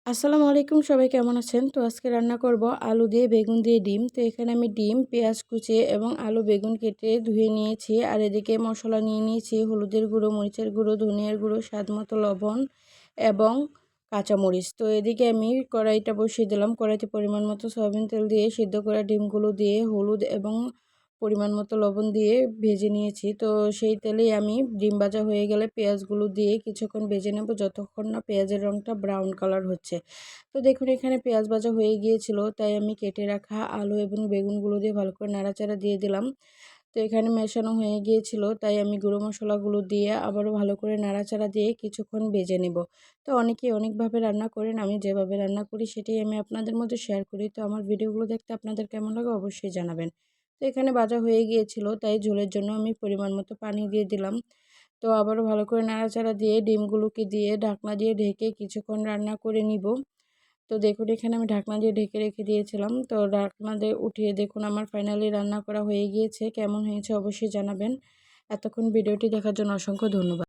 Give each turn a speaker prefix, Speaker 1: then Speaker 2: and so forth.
Speaker 1: আসসালামু আলাইকুম, সবাই কেমন আছেন? তো আজকে রান্না করব আলু দিয়ে বেগুন দিয়ে ডিম। তো এখানে আমি ডিম, পেঁয়াজ কুচিয়ে এবং আলু বেগুন কেটে ধুয়ে নিয়েছি। আর এদিকে মশলা নিয়ে নিয়েছি হলুদের গুঁড়ো, মরিচের গুঁড়ো, ধনিয়ার গুঁড়ো, স্বাদমতো লবণ এবং কাঁচামরিচ। তো এদিকে আমি কড়াইটা বসিয়ে দিলাম। কড়াইতে পরিমাণ মতো সয়াবিন তেল দিয়ে সিদ্ধ করা ডিমগুলো দিয়ে হলুদ এবং পরিমাণ মতো লবণ দিয়ে ভেজে নিয়েছি। তো সেই তেলেই আমি ডিম ভাজা হয়ে গেলে পেঁয়াজগুলো দিয়ে কিছুক্ষণ ভেজে নেব, যতক্ষণ না পেঁয়াজের রঙটা ব্রাউন কালার হচ্ছে। তো দেখুন এখানে পেঁয়াজ ভাজা হয়ে গিয়েছিল, তাই আমি কেটে রাখা আলু এবং বেগুনগুলো দিয়ে ভালো করে নাড়াচাড়া দিয়ে দিলাম। তো এখানে মেশানো হয়ে গিয়েছিল, তাই আমি গুঁড়ো মশলাগুলো দিয়ে আবারও ভালো করে নাড়াচাড়া দিয়ে কিছুক্ষণ ভেজে নেব। তো অনেকেই অনেকভাবে রান্না করেন, আমি যেভাবে রান্না করি সেটাই আমি আপনাদের মধ্যে শেয়ার করি। তো আমার ভিডিওগুলো দেখতে আপনাদের কেমন লাগে অবশ্যই জানাবেন। তো এখানে ভাজা হয়ে গিয়েছিল, তাই ঝোলের জন্য আমি পরিমাণ মতো পানি দিয়ে দিলাম। তো আবারও ভালো করে নাড়াচাড়া দিয়ে ডিমগুলোকে দিয়ে ঢাকনা দিয়ে ঢেকে কিছুক্ষণ রান্না করে নিব। তো দেখুন এখানে আমি ঢাকনা দিয়ে ঢেকে রেখে দিয়েছিলাম। তো ঢাকনা দিয়ে উঠিয়ে দেখুন আমার ফাইনালি রান্না করা হয়ে গিয়েছে। কেমন হয়েছে অবশ্যই জানাবেন। এতক্ষণ ভিডিওটি দেখার জন্য অসংখ্য ধন্যবাদ।